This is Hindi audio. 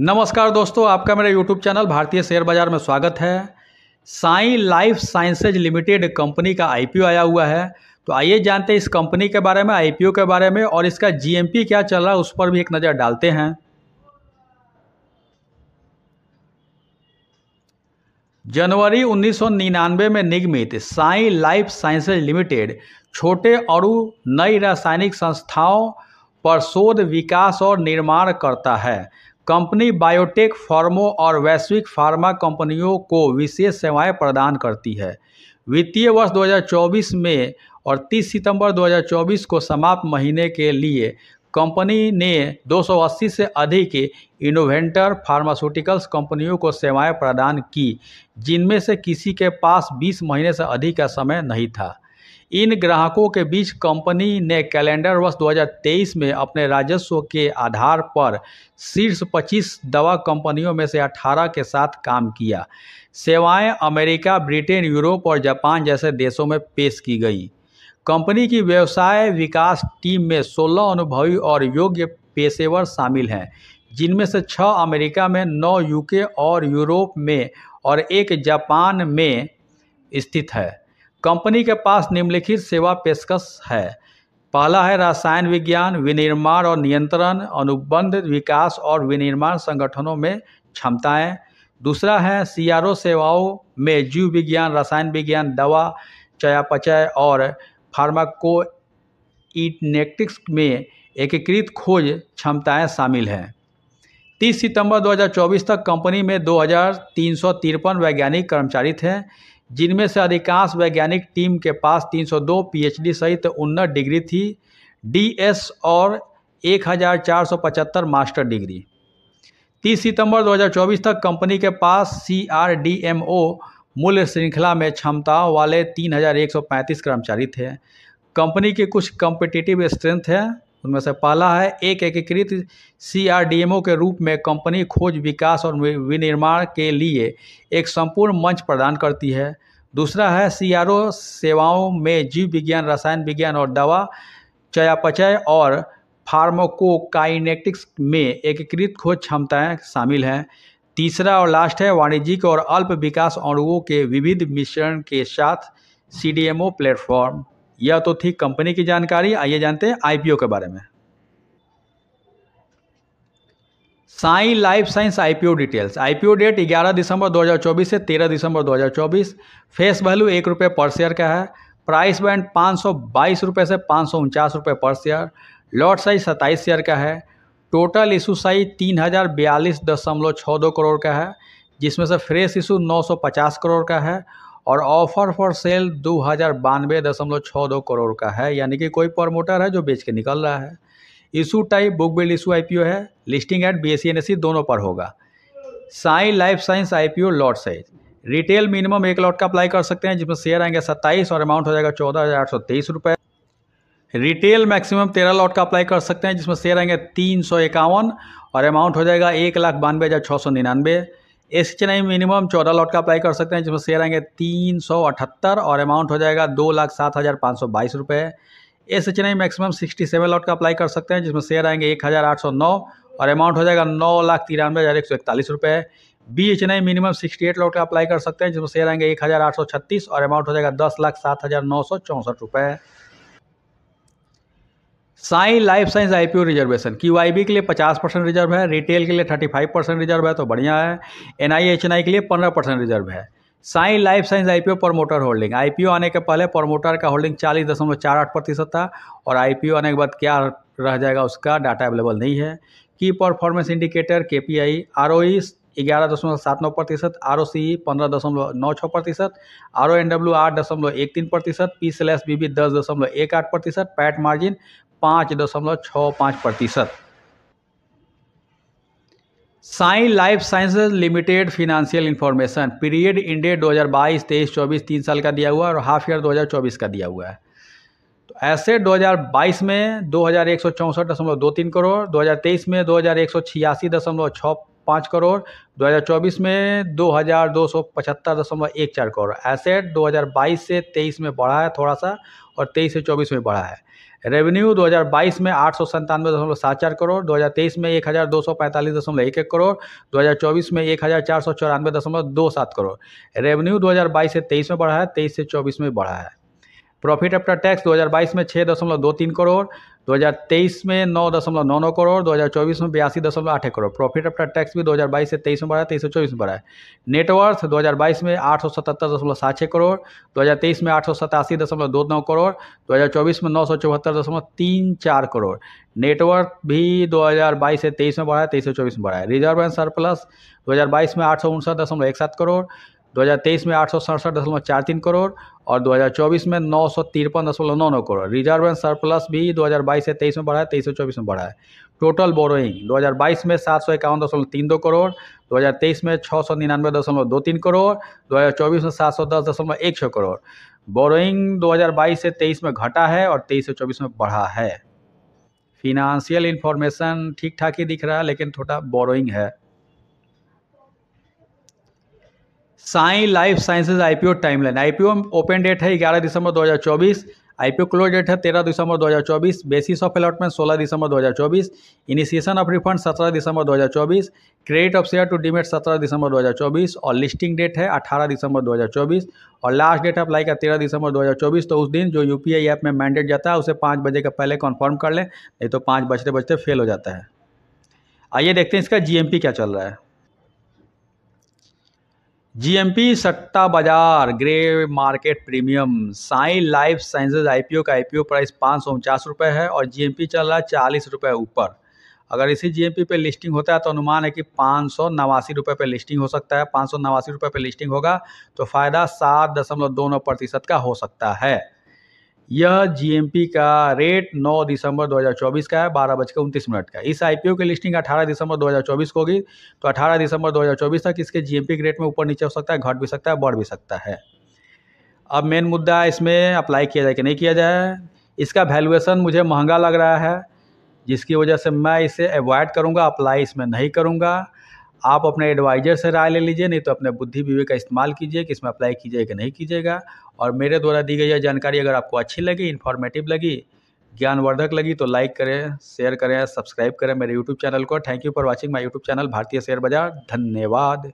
नमस्कार दोस्तों, आपका मेरे YouTube चैनल भारतीय शेयर बाजार में स्वागत है। Sai life sciences limited company का IPO आया हुआ है। तो आइए जानते हैं इस कंपनी के बारे में, IPO के बारे में और इसका GMP क्या चल रहा है उस पर भी एक नज़र डालते हैं। जनवरी 1999 में निर्मित साई लाइफ साइंसेज लिमिटेड छोटे और नई रासायनिक संस्थाओं पर शोध, विकास और निर्माण करता है। कंपनी बायोटेक फर्मों और वैश्विक फार्मा कंपनियों को विशेष सेवाएं प्रदान करती है। वित्तीय वर्ष 2024 में और 30 सितंबर 2024 को समाप्त महीने के लिए कंपनी ने 280 से अधिक इनोवेटर फार्मास्यूटिकल्स कंपनियों को सेवाएं प्रदान की, जिनमें से किसी के पास 20 महीने से अधिक का समय नहीं था। इन ग्राहकों के बीच कंपनी ने कैलेंडर वर्ष 2023 में अपने राजस्व के आधार पर शीर्ष 25 दवा कंपनियों में से 18 के साथ काम किया। सेवाएं अमेरिका, ब्रिटेन, यूरोप और जापान जैसे देशों में पेश की गई। कंपनी की व्यवसाय विकास टीम में 16 अनुभवी और योग्य पेशेवर शामिल हैं, जिनमें से 6 अमेरिका में, 9 UK और यूरोप में और 1 जापान में स्थित है। कंपनी के पास निम्नलिखित सेवा पेशकश है। पहला है रसायन विज्ञान, विनिर्माण और नियंत्रण, अनुबंध, विकास और विनिर्माण संगठनों में क्षमताएं। दूसरा है CRO सेवाओं में जीव विज्ञान, रसायन विज्ञान, दवा चयापचय और फार्माकोइनेटिक्स में एकीकृत खोज क्षमताएं शामिल हैं। 30 सितंबर 2024 तक कंपनी में 2353 वैज्ञानिक कर्मचारी थे, जिनमें से अधिकांश वैज्ञानिक टीम के पास 302 PhD सहित उन्नत डिग्री थी, DS और 1475 मास्टर डिग्री। 30 सितंबर 2024 तक कंपनी के पास CRDMO मूल्य श्रृंखला में क्षमताओं वाले 3135 कर्मचारी थे। कंपनी के कुछ कॉम्पिटिटिव स्ट्रेंथ है, उनमें से पहला है एक एकीकृत CRDMO के रूप में कंपनी खोज, विकास और विनिर्माण के लिए एक संपूर्ण मंच प्रदान करती है। दूसरा है CRO सेवाओं में जीव विज्ञान, रसायन विज्ञान और दवा चयापचय और फार्माकोकाइनेटिक्स में एकीकृत खोज क्षमताएं शामिल हैं। तीसरा और लास्ट है वाणिज्यिक और अल्प विकास अणुओं के विविध मिश्रण के साथ CDMO प्लेटफॉर्म। यह तो थी कंपनी की जानकारी। आइए जानते हैं IPO के बारे में। Sai life science IPO details. IPO date 11 दिसंबर 2024 से 13 दिसंबर 2024। फेस वैल्यू ₹1 पर शेयर का है। प्राइस बैंड 522 रुपये से 549 रुपये पर शेयर। लॉट साइज 27 शेयर का है। टोटल इशू साइज 3042.62 करोड़ का है, जिसमें से फ्रेश इशू 950 करोड़ का है और ऑफर फॉर सेल 2092.62 करोड़ का है, यानी कि कोई प्रमोटर है जो बेच के निकल रहा है। Issue type book build issue IPO है। लिस्टिंग एट BSE NSE दोनों पर होगा। Sai life science IPO lot size. Retail minimum 1 lot का अप्लाई कर सकते हैं, जिसमें शेयर आएंगे 27 और अमाउंट हो जाएगा 14,823 रुपये। रिटेल मैक्सिमम 13 लॉट का अप्लाई कर सकते हैं, जिसमें शेयर आएंगे 351 और अमाउंट हो जाएगा 1,92,699। SHNI मिनिमम 14 लॉट का अप्लाई कर सकते हैं, जिसमें शेयर आएंगे 378 और अमाउंट हो जाएगा 2,07,522 रुपये। SHNI मैक्सिमम 67 लॉट का अप्लाई कर सकते हैं, जिसमें शेयर आएंगे 1,809 और अमाउंट हो जाएगा 9,93,141 रुपये। BHNI मिनिमम 68 लॉट का अप्लाई कर सकते हैं, जिसमें शेयर आएंगे 1,836 और अमाउंट हो जाएगा 10,07,964 रुपये। Sai life science IPO reservation. QIB के लिए 50% रिजर्व है, रिटेल के लिए 35% रिजर्व है, तो बढ़िया है। NIHNI के लिए 15% रिजर्व है। Sai life science IPO promoter holding. IPO आने के पहले प्रमोटर का होल्डिंग 40.48% था और IPO आने के बाद क्या रह जाएगा उसका डाटा अवेलेबल नहीं है। की performance indicator KPI, ROE 11.79%, ROCE 15.96%, RONW 8.13%, P/BB 10.18%, PAT margin 5.65%। Sai life sciences limited financial information. Period ended 2022, 23, 24 3 साल का दिया हुआ है और हाफ ईयर 2024 का दिया हुआ है। तो एसेट 2022 में 2,164.23 करोड़, 2023 में 2,186.65 करोड़, 2024 में 2,275.14 करोड़। एसेट 2022 से 23 में बढ़ा है थोड़ा सा और 23 से 24 में बढ़ा है। रेवेन्यू 2022 में 897.74 करोड़, 2023 में 1245.11 करोड़, 2024 में 1494.27 करोड़। रेवेन्यू 2022 से 23 में बढ़ा है, 23 से 24 में बढ़ा है। प्रॉफिट आफ्टर टैक्स 2022 में 6.23 करोड़, 2023 में 9.99 करोड़, 2024 में 82.8 करोड़। प्रॉफिट आफ्टर टैक्स भी 2022 से 23 में बढ़ा है, 23 से 24 में बढ़ा है। नेटवर्थ 2022 में 877.76 करोड़, 2023 में 887.29 करोड़, 2024 में 974.34 करोड़। नेटवर्थ भी 2022 से 23 में बढ़ा है, 23 से 24 में बढ़ा है। रिजर्व एंड सरप्लस 2022 में 859.17 करोड़, 2023 में 867.43 करोड़ और 2024 में 953.99 करोड़। रिजर्व एंड सरप्लस भी 2022 से 23 में बढ़ा है, 23 से 24 में बढ़ा है। टोटल बोरोइंग 2022 में 751.32 करोड़, 2023 में 699.23 करोड़, 2024 में 710.16 करोड़। बोरोइंग 2022 से 23 में घटा है और 23 से 24 में बढ़ा है। फिनेंशियल इंफॉर्मेशन ठीक ठाक ही दिख रहा है, लेकिन थोड़ा बोरोइंग है। Sai life sciences IPO timeline. IPO open date है 11 दिसंबर 2024, आईपीओ क्लोज डेट है 13 दिसंबर 2024, बेसिस ऑफ अलॉटमेंट 16 दिसंबर 2024, इनिशिएशन ऑफ रिफंड 17 दिसंबर 2024, credit of share to demat 17 दिसंबर 2024 और लिस्टिंग डेट है 18 दिसंबर 2024 और लास्ट डेट अप्लाई का 13 दिसंबर 2024। तो उस दिन जो यूपीआई ऐप में मैंडेट जाता है उसे 5 बजे का पहले कन्फर्म कर लें, नहीं तो 5 बजते बजते फेल हो जाता है। आइए देखते हैं इसका जीएमपी क्या चल रहा है। जीएमपी सट्टा बाजार grey market premium. Sai life sciences IPO का आईपीओ प्राइस 549 रुपये है और जीएमपी चल रहा है 40 रुपये ऊपर। अगर इसी जीएमपी पे लिस्टिंग होता है तो अनुमान है कि 589 रुपये पे लिस्टिंग हो सकता है। 589 रुपये पे लिस्टिंग होगा तो फ़ायदा 7.29% का हो सकता है। यह जीएमपी का रेट 9 दिसंबर 2024 का है, 12:29 का। इस आईपीओ की लिस्टिंग 18 दिसंबर 2024 को होगी, तो 18 दिसंबर 2024 तक इसके जीएमपी के रेट में ऊपर नीचे हो सकता है, घट भी सकता है, बढ़ भी सकता है। अब मेन मुद्दा इसमें अप्लाई किया जाए कि नहीं किया जाए। इसका वैल्यूएशन मुझे महंगा लग रहा है, जिसकी वजह से मैं इसे अवॉइड करूँगा, अप्लाई इसमें नहीं करूँगा। आप अपने एडवाइजर से राय ले लीजिए, नहीं तो अपने बुद्धि विवेक का इस्तेमाल कीजिए कि इसमें अप्लाई कीजिए कि नहीं कीजिएगा। और मेरे द्वारा दी गई यह जानकारी अगर आपको अच्छी लगी, इन्फॉर्मेटिव लगी, ज्ञानवर्धक लगी तो लाइक करें, शेयर करें, सब्सक्राइब करें मेरे यूट्यूब चैनल को। Thank you for watching my YouTube channel भारतीय शेयर बाजार। धन्यवाद।